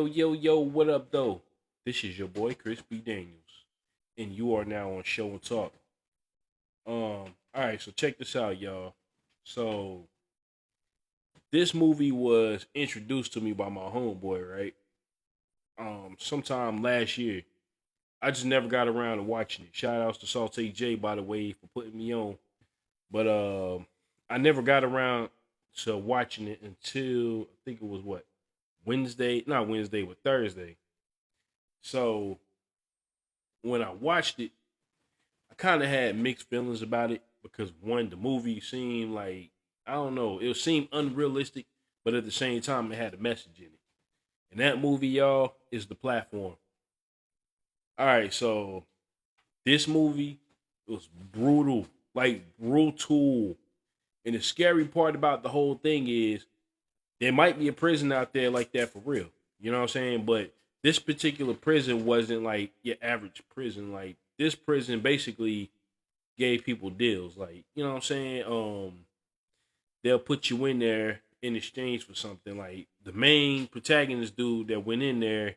Yo, what up, though? This is your boy, Chris B. Daniels, and you are now on Show and Talk. Alright, so check this out, y'all. So, this movie was introduced to me by my homeboy, right? Sometime last year. I just never got around to watching it. Shout outs to Saute J, by the way, for putting me on. But I never got around to watching it until I think it was what? Wednesday, not Wednesday, but Thursday. So when I watched it, I kind of had mixed feelings about it because one, the movie seemed like I don't know, it seemed unrealistic, but at the same time, it had a message in it. And that movie, y'all, is The Platform. All right, so this movie was brutal, like brutal. And the scary part about the whole thing is there might be a prison out there like that for real. You know what I'm saying? But this particular prison wasn't like your average prison. Like this prison basically gave people deals. Like, you know what I'm saying? They'll put you in there in exchange for something. Like the main protagonist dude that went in there,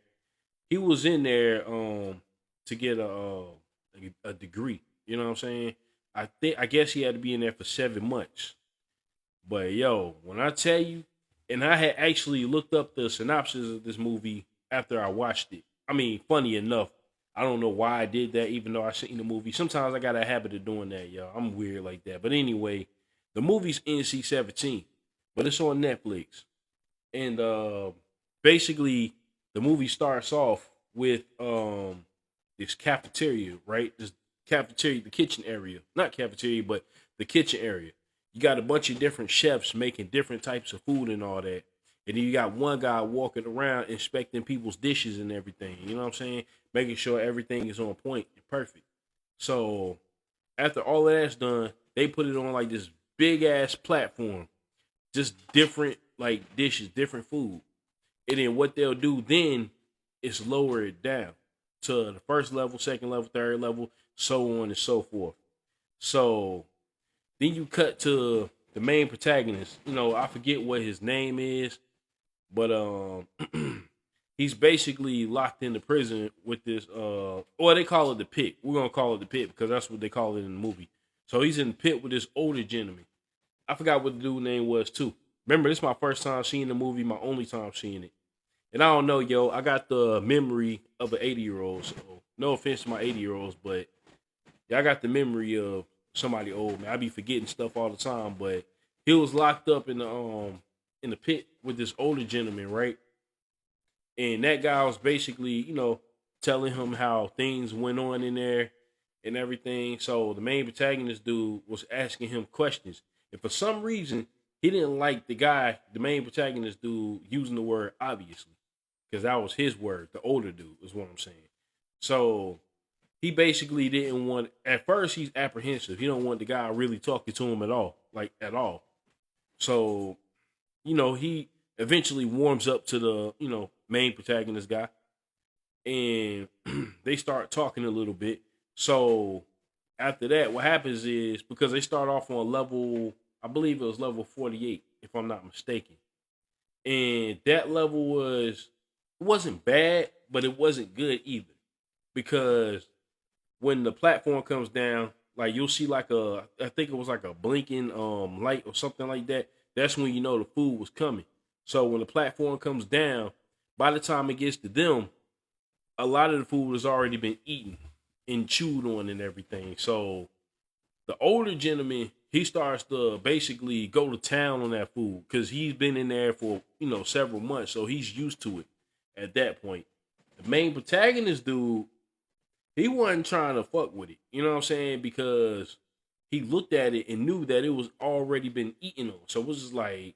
he was in there to get a degree. You know what I'm saying? I guess he had to be in there for 7 months. But yo, when I tell you, and I had actually looked up the synopsis of this movie after I watched it. I mean, funny enough, I don't know why I did that, even though I seen the movie. Sometimes I got a habit of doing that, y'all. I'm weird like that. But anyway, the movie's NC-17, but it's on Netflix. And basically, the movie starts off with this cafeteria, right? This cafeteria, the kitchen area. Not cafeteria, but the kitchen area. You got a bunch of different chefs making different types of food and all that. And then you got one guy walking around inspecting people's dishes and everything. You know what I'm saying? Making sure everything is on point and perfect. So after all of that's done, they put it on like this big ass platform. Just different like dishes, different food. And then what they'll do then is lower it down to the first level, second level, third level, so on and so forth. So then you cut to the main protagonist. You know, I forget what his name is, but he's basically locked into prison with this or they call it the pit. We're gonna call it the pit because that's what they call it in the movie. So he's in the pit with this older gentleman. I forgot what the dude's name was too. Remember, this is my first time seeing the movie, my only time seeing it. And I don't know, yo, I got the memory of an 80-year-old. So no offense to my 80-year-olds, but yeah, I got the memory of somebody old, man. I be forgetting stuff all the time, but he was locked up in the pit with this older gentleman, right? And that guy was basically, you know, telling him how things went on in there and everything. So the main protagonist dude was asking him questions. And for some reason, he didn't like the guy, the main protagonist dude, using the word obviously. Because that was his word, the older dude, is what I'm saying. So he basically didn't want, at first he's apprehensive. He don't want the guy really talking to him at all, like at all. So, you know, he eventually warms up to the, you know, main protagonist guy. And they start talking a little bit. So after that, what happens is, because they start off on level, I believe it was level 48, if I'm not mistaken. And that level it wasn't bad, but it wasn't good either. Because when the platform comes down, like you'll see like I think it was like a blinking light or something like that. That's when you know the food was coming. So when the platform comes down, by the time it gets to them, a lot of the food has already been eaten and chewed on and everything. So the older gentleman, he starts to basically go to town on that food because he's been in there for, you know, several months. So he's used to it at that point. The main protagonist dude, he wasn't trying to fuck with it. You know what I'm saying? Because he looked at it and knew that it was already been eaten on. So it was just like,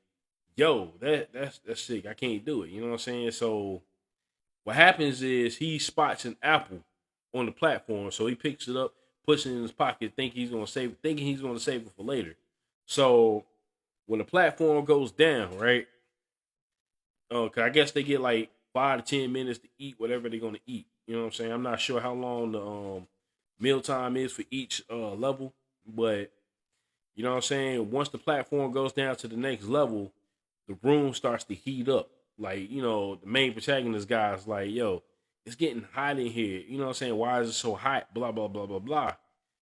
yo, that's sick. I can't do it. You know what I'm saying? So what happens is he spots an apple on the platform. So he picks it up, puts it in his pocket, thinking he's gonna save it for later. So when the platform goes down, right? Okay, I guess they get like 5 to 10 minutes to eat whatever they're gonna eat. You know what I'm saying? I'm not sure how long the meal time is for each level, but you know what I'm saying? Once the platform goes down to the next level, the room starts to heat up. Like, the main protagonist guy's like, yo, it's getting hot in here. You know what I'm saying? Why is it so hot? Blah, blah, blah, blah, blah.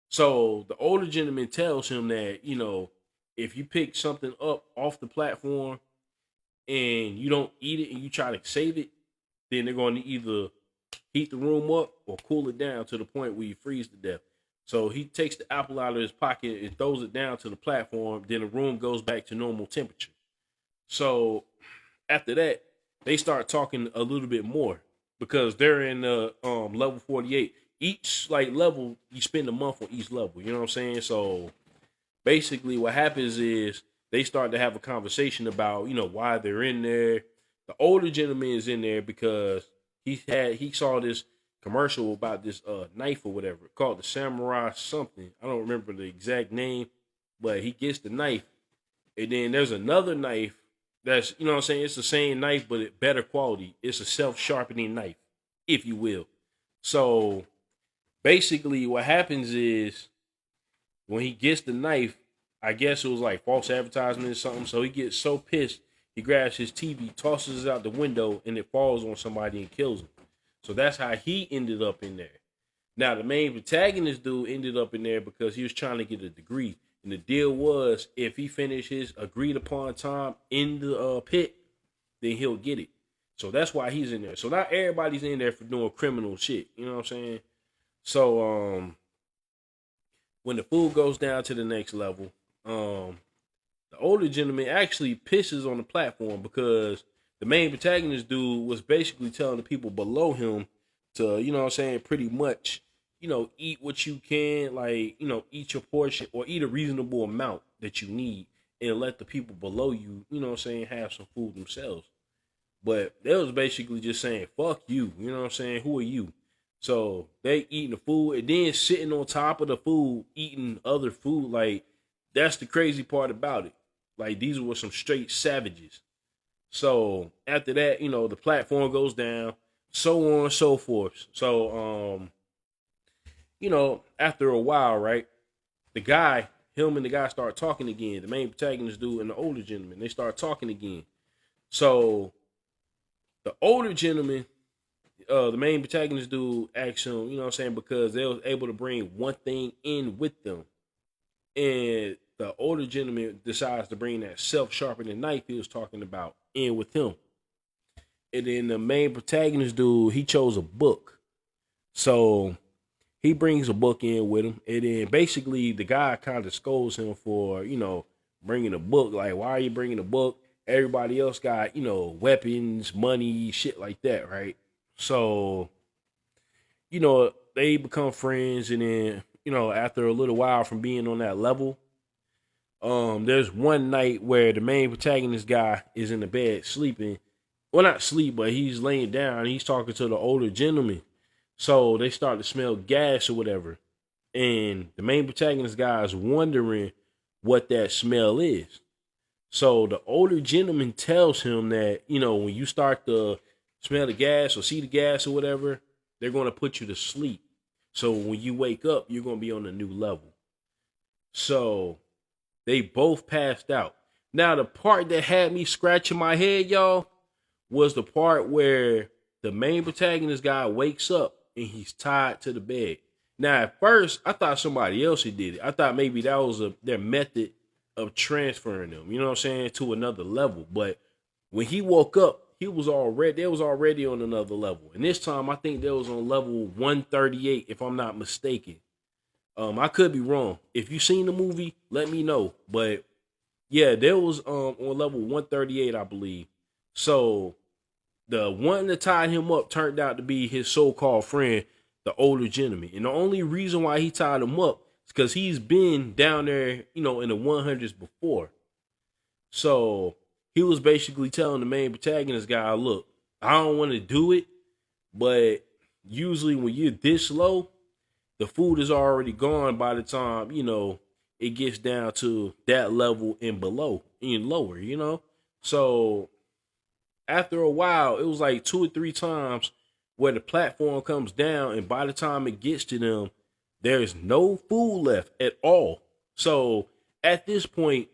So the older gentleman tells him that, if you pick something up off the platform and you don't eat it and you try to save it, then they're going to either heat the room up or cool it down to the point where you freeze to death. So he takes the apple out of his pocket and throws it down to the platform. Then the room goes back to normal temperature. So after that, they start talking a little bit more because they're in level 48. Each level, you spend a month on each level. You know what I'm saying? So basically what happens is they start to have a conversation about, why they're in there. The older gentleman is in there because he saw this commercial about this knife or whatever called the samurai something. I don't remember the exact name, but he gets the knife. And then there's another knife that's, you know what I'm saying? It's the same knife, but it better quality. It's a self-sharpening knife, if you will. So basically what happens is when he gets the knife, I guess it was like false advertisement or something. So he gets so pissed, he grabs his TV, tosses it out the window, and it falls on somebody and kills him. So that's how he ended up in there. Now, the main protagonist dude ended up in there because he was trying to get a degree. And the deal was, if he finished his agreed upon time in the pit, then he'll get it. So that's why he's in there. So not everybody's in there for doing criminal shit. You know what I'm saying? So when the food goes down to the next level, the older gentleman actually pisses on the platform because the main protagonist dude was basically telling the people below him to, you know what I'm saying, pretty much, eat what you can, eat your portion or eat a reasonable amount that you need and let the people below you, you know what I'm saying, have some food themselves. But they was basically just saying, fuck you, you know what I'm saying, who are you? So they eating the food and then sitting on top of the food, eating other food. Like, that's the crazy part about it. Like, these were some straight savages. So after that, the platform goes down, so on and so forth. So, after a while, right, him and the guy start talking again. The main protagonist dude and the older gentleman, they start talking again. So the older gentleman, the main protagonist dude asks him, you know what I'm saying, because they was able to bring one thing in with them. And the older gentleman decides to bring that self-sharpening knife he was talking about in with him. And then the main protagonist dude, he chose a book. So he brings a book in with him. And then basically the guy kind of scolds him for, bringing a book. Like, why are you bringing a book? Everybody else got, weapons, money, shit like that, right? So, they become friends. And then, after a little while from being on that level, there's one night where the main protagonist guy is in the bed sleeping. Well, not sleep, but he's laying down and he's talking to the older gentleman. So they start to smell gas or whatever. And the main protagonist guy is wondering what that smell is. So the older gentleman tells him that, when you start to smell the gas or see the gas or whatever, they're going to put you to sleep. So when you wake up, you're going to be on a new level. So they both passed out. Now, the part that had me scratching my head, y'all, was the part where the main protagonist guy wakes up and he's tied to the bed. Now, at first, I thought somebody else had did it. I thought maybe that was their method of transferring them, you know what I'm saying, to another level. But when he woke up, they was already on another level. And this time, I think they was on level 138, if I'm not mistaken. I could be wrong. If you seen the movie, let me know. But yeah, there was on level 138, I believe. So the one that tied him up turned out to be his so-called friend, the older gentleman. And the only reason why he tied him up is because he's been down there, in the 100s before. So he was basically telling the main protagonist guy, look, I don't want to do it, but usually when you're this low, the food is already gone by the time, it gets down to that level and below and lower, So after a while, it was like 2 or 3 times where the platform comes down, and by the time it gets to them, there's no food left at all. So at this point,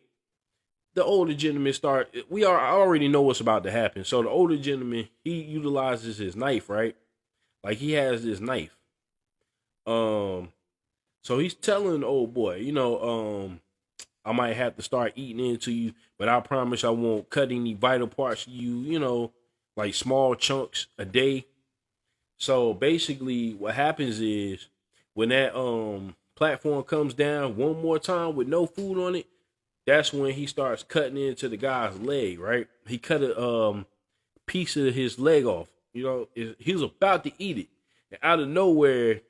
the older gentleman I already know what's about to happen. So the older gentleman, he utilizes his knife, right? Like he has this knife. Um, so he's telling the old boy, I might have to start eating into you, but I promise I won't cut any vital parts of you, like small chunks a day. So basically what happens is when that platform comes down one more time with no food on it, that's when he starts cutting into the guy's leg, right? He cut a piece of his leg off. He was about to eat it. And out of nowhere,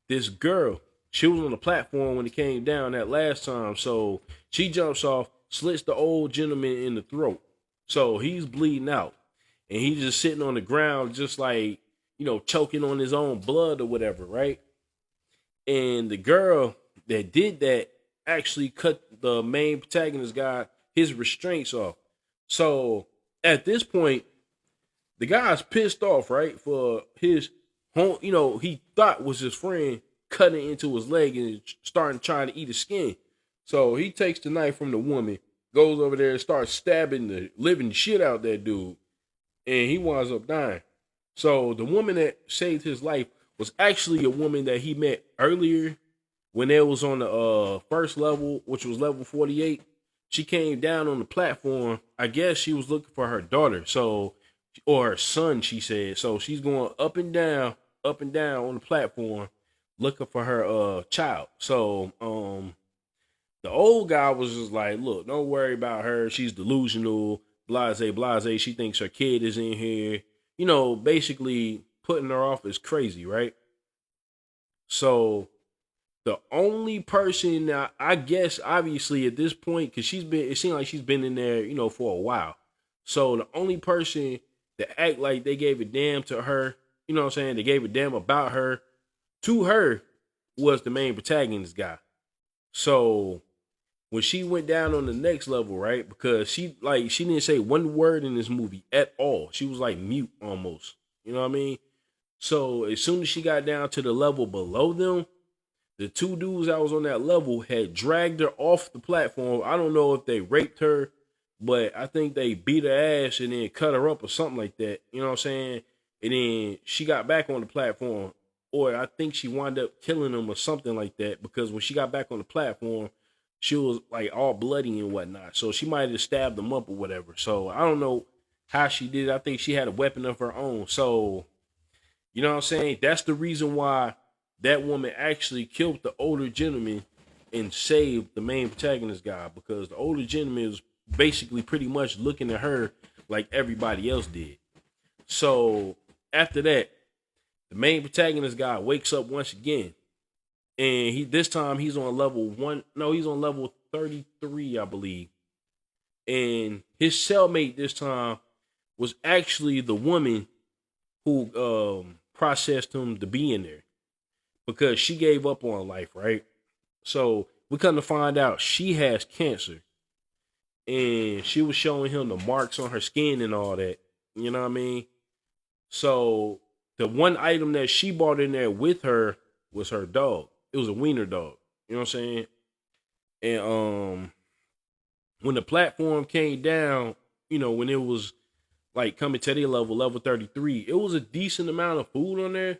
this girl, she was on the platform when it came down that last time. So she jumps off, slits the old gentleman in the throat. So he's bleeding out. And he's just sitting on the ground, just like, choking on his own blood or whatever, right? And the girl that did that actually cut the main protagonist guy his restraints off. So at this point, the guy's pissed off, right? For his home, he thought was his friend cutting into his leg and starting trying to eat his skin. So he takes the knife from the woman, goes over there and starts stabbing the living shit out that dude. And he winds up dying. So the woman that saved his life was actually a woman that he met earlier when they was on the first level, which was level 48. She came down on the platform. I guess she was looking for her daughter, or her son, she said. So she's going up and down on the platform looking for her child. So the old guy was just like, look, don't worry about her. She's delusional, blase. She thinks her kid is in here. Basically putting her off as crazy, right? So the only person now, I guess, obviously at this point, because it seemed like she's been in there, for a while. So the only person that act like they gave a damn to her, you know what I'm saying? They gave a damn about her to her was the main protagonist guy. So when she went down on the next level, right? Because she didn't say one word in this movie at all. She was like mute almost. You know what I mean? So as soon as she got down to the level below them, the two dudes that was on that level had dragged her off the platform. I don't know if they raped her, but I think they beat her ass and then cut her up or something like that. You know what I'm saying? And then she got back on the platform, or I think she wound up killing them or something like that, because when she got back on the platform, she was like all bloody and whatnot. So she might have stabbed them up or whatever. So I don't know how she did it. I think she had a weapon of her own. So, you know what I'm saying? That's the reason why that woman actually killed the older gentleman and saved the main protagonist guy, because the older gentleman was basically pretty much looking at her like everybody else did. So after that, the main protagonist guy wakes up once again. And this time he's on level 33, I believe. And his cellmate this time was actually the woman who processed him to be in there, because she gave up on life, right? So we come to find out she has cancer. And she was showing him the marks on her skin and all that. You know what I mean? So the one item that she brought in there with her was her dog. It was a wiener dog. You know what I'm saying? And when the platform came down, when it was like coming to their level 33, it was a decent amount of food on there.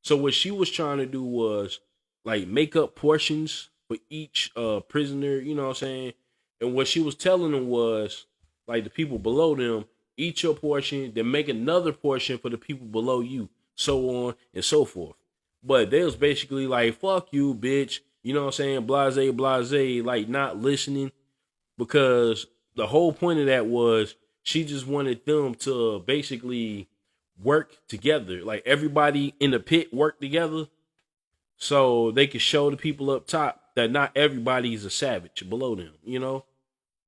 So what she was trying to do was like make up portions for each prisoner, you know what I'm saying? And what she was telling them was, like, the people below them, eat your portion, then make another portion for the people below you, so on and so forth. But they was basically like, fuck you, bitch. You know what I'm saying? Blase, like not listening, because the whole point of that was she just wanted them to basically work together. Like everybody in the pit work together so they could show the people up top that not everybody is a savage below them,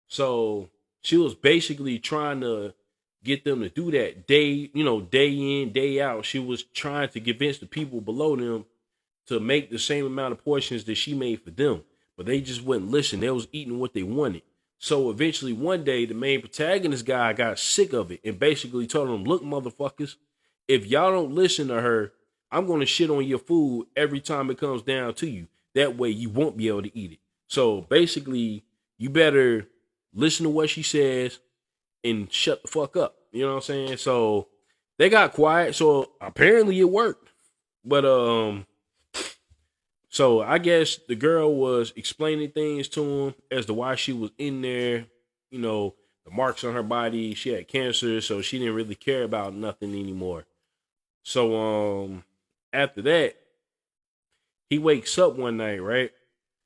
So she was basically trying to get them to do that day in, day out. She was trying to convince the people below them to make the same amount of portions that she made for them. But they just wouldn't listen. They was eating what they wanted. So eventually one day, the main protagonist guy got sick of it and basically told them, look, motherfuckers, if y'all don't listen to her, I'm going to shit on your food every time it comes down to you. That way you won't be able to eat it. So basically, you better listen to what she says, and shut the fuck up. You know what I'm saying? So they got quiet. So apparently it worked. But so I guess the girl was explaining things to him as to why she was in there. You know, the marks on her body. She had cancer, so she didn't really care about nothing anymore. So after that, he wakes up one night, right?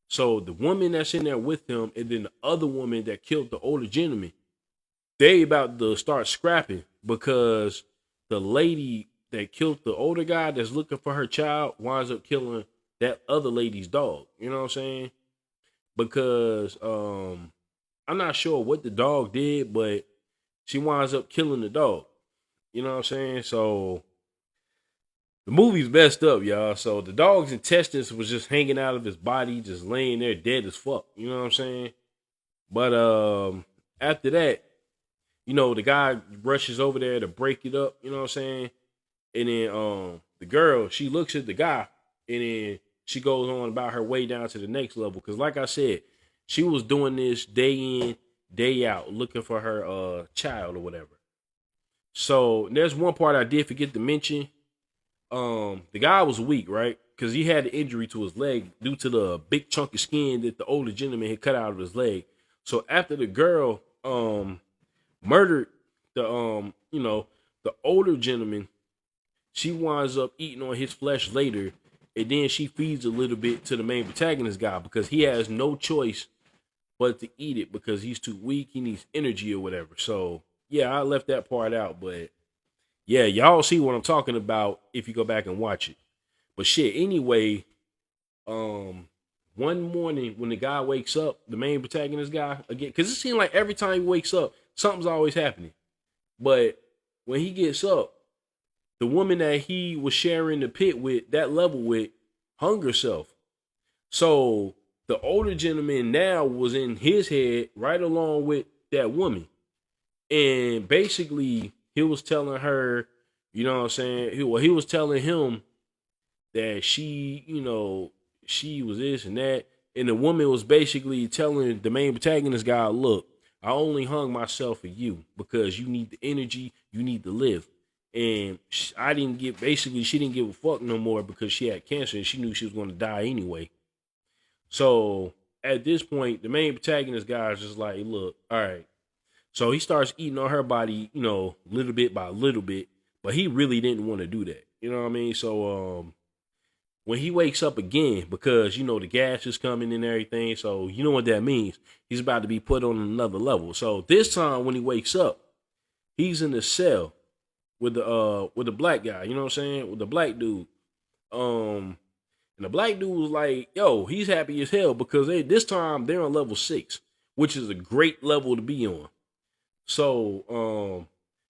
So the woman that's in there with him, and then the other woman that killed the older gentleman, they about to start scrapping because the lady that killed the older guy that's looking for her child winds up killing that other lady's dog. You know what I'm saying? Because I'm not sure what the dog did, but she winds up killing the dog. You know what I'm saying? So the movie's messed up, y'all. So the dog's intestines was just hanging out of his body, just laying there dead as fuck. You know what I'm saying? But after that, you know, the guy rushes over there to break it up, you know what I'm saying? And then the girl, she looks at the guy and then she goes on about her way down to the next level. Cause like I said, she was doing this day in, day out, looking for her child or whatever. So there's one part I did forget to mention. The guy was weak, right? Because he had an injury to his leg due to the big chunk of skin that the older gentleman had cut out of his leg. So after the girl murdered the the older gentleman, she winds up eating on his flesh later, and then she feeds a little bit to the main protagonist guy because he has no choice but to eat it because he's too weak. He needs energy or whatever. So yeah, I left that part out, but yeah, y'all see what I'm talking about if you go back and watch it. But shit, anyway, one morning when the guy wakes up, the main protagonist guy again, because it seems like every time he wakes up, something's always happening. But when he gets up, the woman that he was sharing the pit with, that level with, hung herself. So the older gentleman now was in his head right along with that woman. And basically, he was telling her, you know what I'm saying? He was telling him that she, you know, she was this and that. And the woman was basically telling the main protagonist guy, look, I only hung myself for you because you need the energy, you need to live. And I didn't get, basically, she didn't give a fuck no more because she had cancer and she knew she was going to die anyway. So at this point, the main protagonist guy is just like, look, all right. So he starts eating on her body, you know, little bit by little bit, but he really didn't want to do that. You know what I mean? So when he wakes up again, because, you know, the gas is coming and everything, so you know what that means. He's about to be put on another level. So this time when he wakes up, he's in the cell with the black guy, you know what I'm saying? With the black dude. And the black dude was like, yo, he's happy as hell because this time they're on level 6, which is a great level to be on. So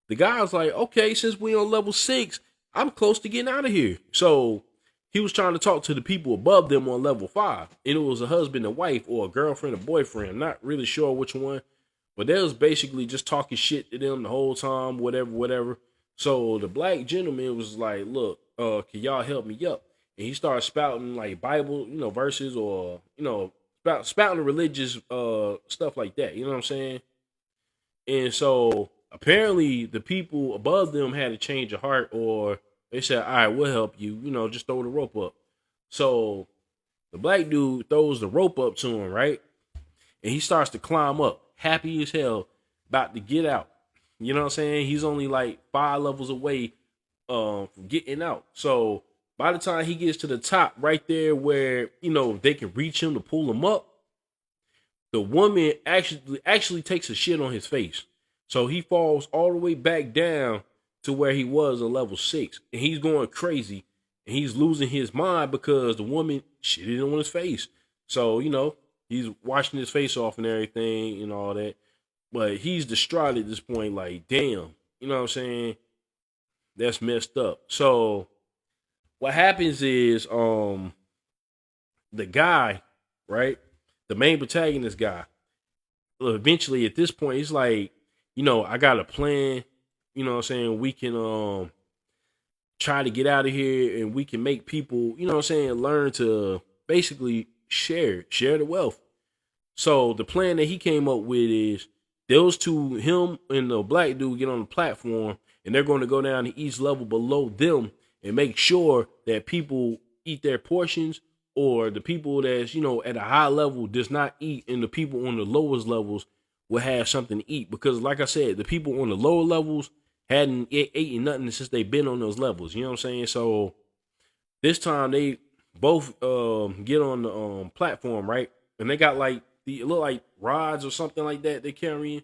the guy's like, okay, since we on level 6, I'm close to getting out of here. So he was trying to talk to the people above them on level 5. And it was a husband and wife or a girlfriend or boyfriend. I'm not really sure which one. But they was basically just talking shit to them the whole time, whatever. So the black gentleman was like, look, can y'all help me up? And he started spouting like Bible, you know, verses or, you know, spouting religious stuff like that. You know what I'm saying? And so apparently the people above them had a change of heart, or they said, all right, we'll help you, you know, just throw the rope up. So the black dude throws the rope up to him, right? And he starts to climb up, happy as hell, about to get out. You know what I'm saying? He's only like 5 levels away from getting out. So by the time he gets to the top, right there where, you know, they can reach him to pull him up, the woman actually takes a shit on his face. So he falls all the way back down to where he was on level 6. And he's going crazy. And he's losing his mind because the woman shitted on his face. So, you know, he's washing his face off and everything and all that. But he's distraught at this point, like, damn. You know what I'm saying? That's messed up. So what happens is the guy, right? The main protagonist guy, eventually at this point, he's like, you know, I got a plan. You know what I'm saying? We can try to get out of here and we can make people, you know what I'm saying, learn to basically share the wealth. So the plan that he came up with is those two, him and the black dude, get on the platform, and they're going to go down to each level below them and make sure that people eat their portions, or the people that's at a high level does not eat, and the people on the lowest levels will have something to eat. Because like I said, the people on the lower levels hadn't eaten nothing since they've been on those levels. You know what I'm saying? So this time they both get on the platform, right? And they got like it look like rods or something like that they carrying.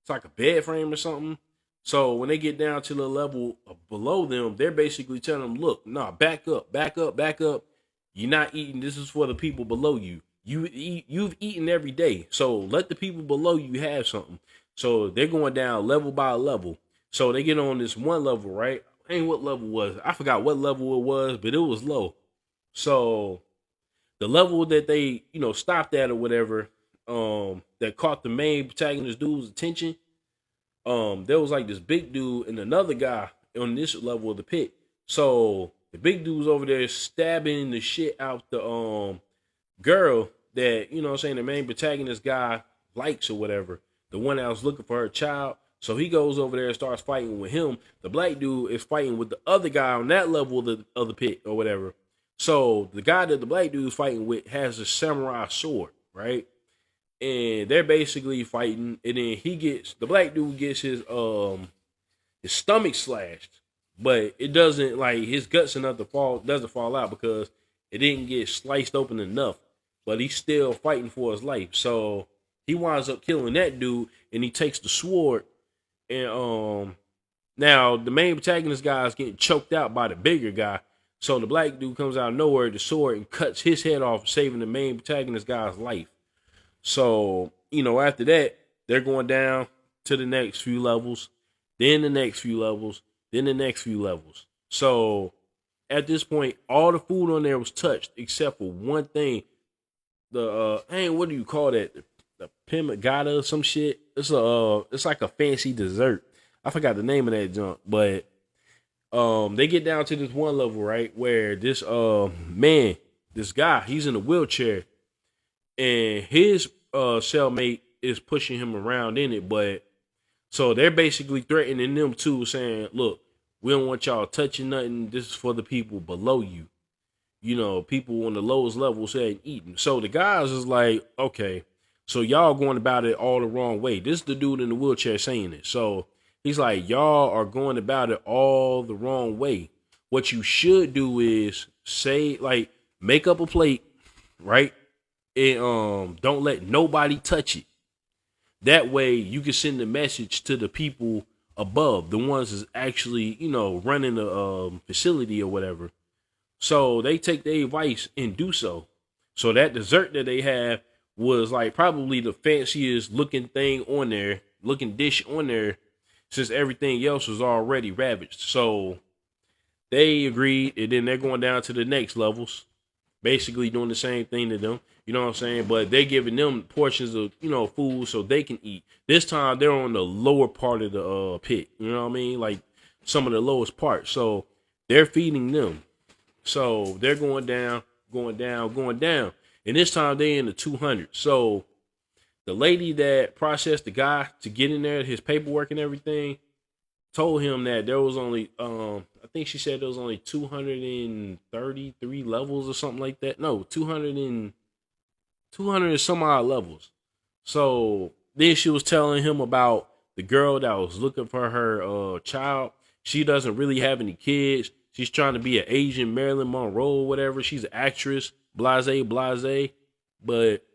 It's like a bed frame or something. So when they get down to the level below them, they're basically telling them, "Look, nah, back up, back up, back up. You're not eating. This is for the people below you. You've eaten every day, so let the people below you have something." So they're going down level by level. So they get on this one level, right? Ain't what level was I forgot what level it was, but it was low. So the level that they stopped at or whatever, that caught the main protagonist dude's attention, there was like this big dude and another guy on this level of the pit. So the big dude's over there stabbing the shit out the girl that what I'm saying, the main protagonist guy likes or whatever, the one that was looking for her child. So he goes over there and starts fighting with him. The black dude is fighting with the other guy on that level of the pit or whatever. So the guy that the black dude is fighting with has a samurai sword, right? And they're basically fighting, and then the black dude gets his stomach slashed, but it doesn't, like, his guts enough to doesn't fall out because it didn't get sliced open enough. But he's still fighting for his life. So he winds up killing that dude, and he takes the sword, and now the main protagonist guy is getting choked out by the bigger guy. So the black dude comes out of nowhere with the sword and cuts his head off, saving the main protagonist guy's life. So, after that, they're going down to the next few levels, then the next few levels, then the next few levels. So at this point, all the food on there was touched except for one thing. The what do you call that? The pimagata or some shit. It's like a fancy dessert. I forgot the name of that junk, but they get down to this one level, right, where this man, this guy, he's in a wheelchair, and his cellmate is pushing him around in it. But so they're basically threatening them too, saying, "Look, we don't want y'all touching nothing. This is for the people below you. People on the lowest level saying eating." So the guys is like, "Okay, so y'all going about it all the wrong way." This is the dude in the wheelchair saying it. So he's like, "Y'all are going about it all the wrong way. What you should do is say, like, make up a plate, right? And don't let nobody touch it. That way you can send a message to the people above, the ones that's actually, running the facility or whatever." So they take their advice and do so. So that dessert that they have was like probably the fanciest looking dish on there, since everything else was already ravaged. So they agreed, and then they're going down to the next levels, basically doing the same thing to them. You know what I'm saying? But they're giving them portions of, food so they can eat. This time they're on the lower part of the pit. You know what I mean? Like some of the lowest parts. So they're feeding them. So they're going down, going down, going down. And this time they're in the 200. So the lady that processed the guy to get in there, his paperwork and everything, told him that there was only, I think she said there was only 233 levels or something like that. No, 200 and some odd levels. So then she was telling him about the girl that was looking for her child. She doesn't really have any kids. She's trying to be an Asian Marilyn Monroe or whatever. She's an actress, blase, blase. But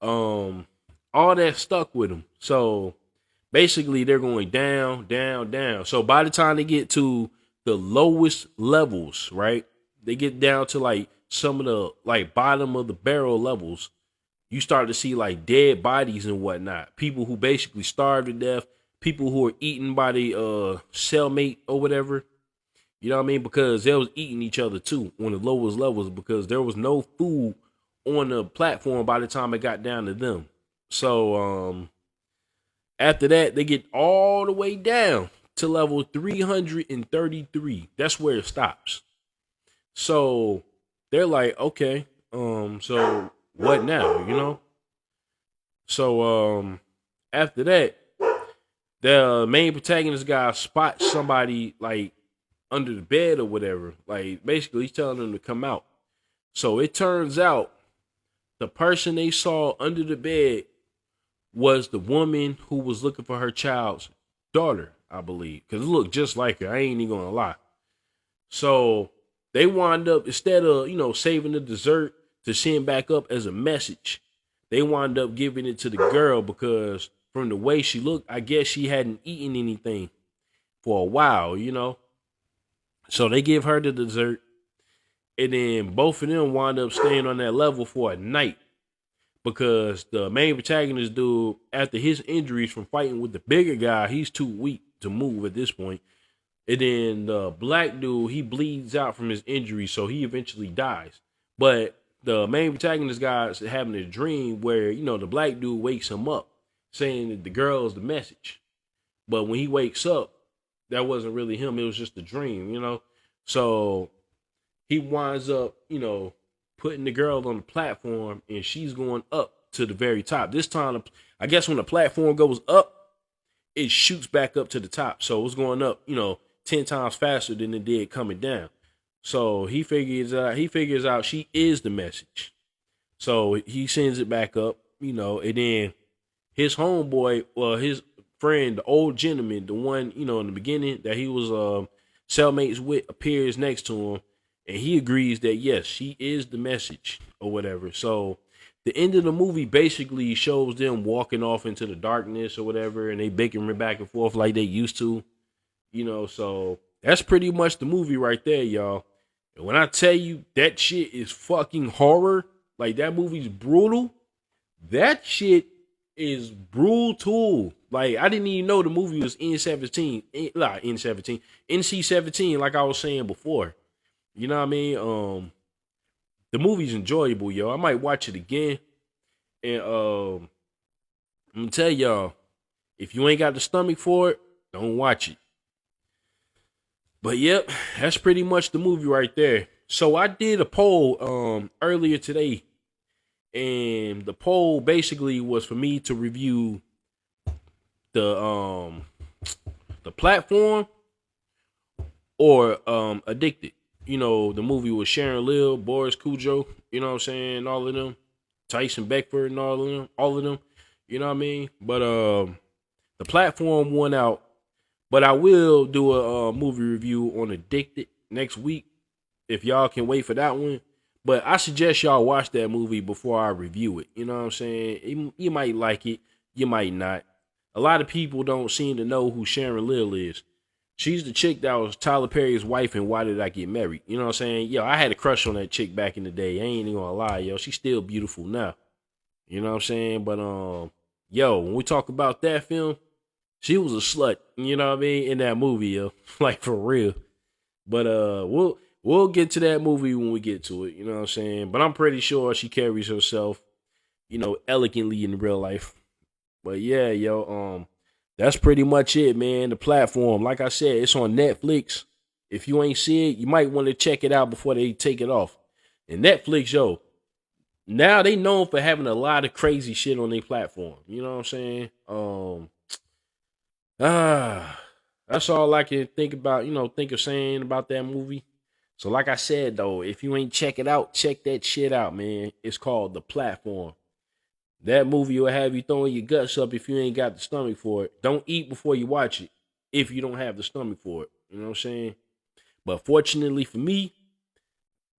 all that stuck with him. So basically they're going down, down, down. So by the time they get to the lowest levels, right, they get down to like some of the like bottom of the barrel levels, you start to see like dead bodies and whatnot. People who basically starved to death, people who are eaten by the cellmate or whatever. You know what I mean? Because they was eating each other too on the lowest levels, because there was no food on the platform by the time it got down to them. So after that, they get all the way down to level 333. That's where it stops. So they're like, okay, so what now? So after that, the main protagonist guy spots somebody like under the bed or whatever. Like basically he's telling them to come out. So it turns out the person they saw under the bed was the woman who was looking for her child's daughter, I believe. Because it looked just like her. I ain't even gonna lie. So they wind up, instead of, saving the dessert to send back up as a message, they wind up giving it to the girl because from the way she looked, I guess she hadn't eaten anything for a while. So they give her the dessert, and then both of them wind up staying on that level for a night because the main protagonist dude, after his injuries from fighting with the bigger guy, he's too weak to move at this point. And then the black dude, he bleeds out from his injury, so he eventually dies. But the main protagonist guy is having a dream where, the black dude wakes him up saying that the girl is the message. But when he wakes up, that wasn't really him. It was just a dream. So he winds up, putting the girl on the platform and she's going up to the very top. This time, I guess when the platform goes up, it shoots back up to the top. So it's going up, 10 times faster than it did coming down. So he figures out she is the message. So he sends it back up, and then his homeboy, his friend, the old gentleman, the one, in the beginning that he was cellmates with, appears next to him, and he agrees that yes, she is the message or whatever. So the end of the movie basically shows them walking off into the darkness or whatever, and they bickering back and forth like they used to, so that's pretty much the movie right there, y'all. And when I tell you that shit is fucking horror, like that movie's brutal, that shit is brutal. Like I didn't even know the movie was NC-17, like I was saying before. You know what I mean? The movie's enjoyable, yo. I might watch it again. And I'm gonna tell y'all, if you ain't got the stomach for it, don't watch it. But yep, that's pretty much the movie right there. So I did a poll earlier today, and the poll basically was for me to review the platform or Addicted. The movie with Sharon Lill, Boris Cujo, you know what I'm saying, all of them, Tyson Beckford and all of them, you know what I mean? But the platform won out. But I will do a movie review on Addicted next week if y'all can wait for that one. But I suggest y'all watch that movie before I review it. You know what I'm saying? You might like it, you might not. A lot of people don't seem to know who Sharon Lill is. She's the chick that was Tyler Perry's wife in Why Did I Get Married? You know what I'm saying? Yo, I had a crush on that chick back in the day. I ain't even gonna lie, yo. She's still beautiful now. You know what I'm saying? But yo, when we talk about that film, she was a slut, you know what I mean, in that movie, yo. Like for real. But we'll get to that movie when we get to it, you know what I'm saying? But I'm pretty sure she carries herself, elegantly in real life. But yeah, yo, that's pretty much it, man. The platform, like I said, it's on Netflix. If you ain't see it, you might want to check it out before they take it off. And Netflix, yo, now they known for having a lot of crazy shit on their platform. You know what I'm saying? That's all I can think about, think of saying about that movie. So like I said though, if you ain't check it out, check that shit out, man. It's called The Platform. That movie will have you throwing your guts up if you ain't got the stomach for it. Don't eat before you watch it if you don't have the stomach for it. You know what I'm saying? But fortunately for me,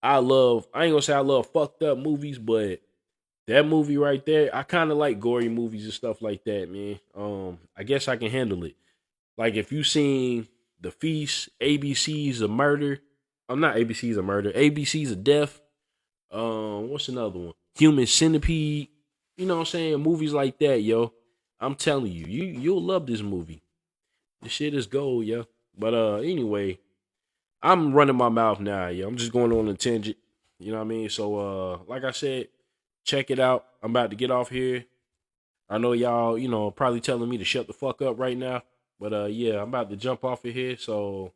I ain't gonna say I love fucked up movies, but that movie right there, I kind of like gory movies and stuff like that, man. I guess I can handle it. Like if you seen The Feast, ABCs of Murder. I'm not ABCs of Murder, ABCs of Death. What's another one? Human Centipede. You know what I'm saying? Movies like that, yo. I'm telling you, you'll love this movie. This shit is gold, yo. But anyway, I'm running my mouth now, yo. I'm just going on a tangent. You know what I mean? So like I said, check it out. I'm about to get off here. I know y'all, probably telling me to shut the fuck up right now. But yeah, I'm about to jump off of here. So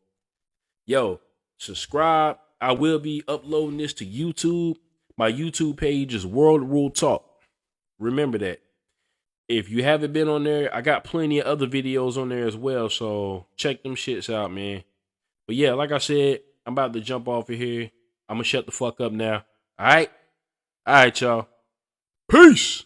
yo, subscribe. I will be uploading this to YouTube. My YouTube page is World Rule Talk. Remember that. If you haven't been on there, I got plenty of other videos on there as well. So check them shits out, man. But yeah, like I said, I'm about to jump off of here. I'm gonna shut the fuck up now. All right, y'all. Peace.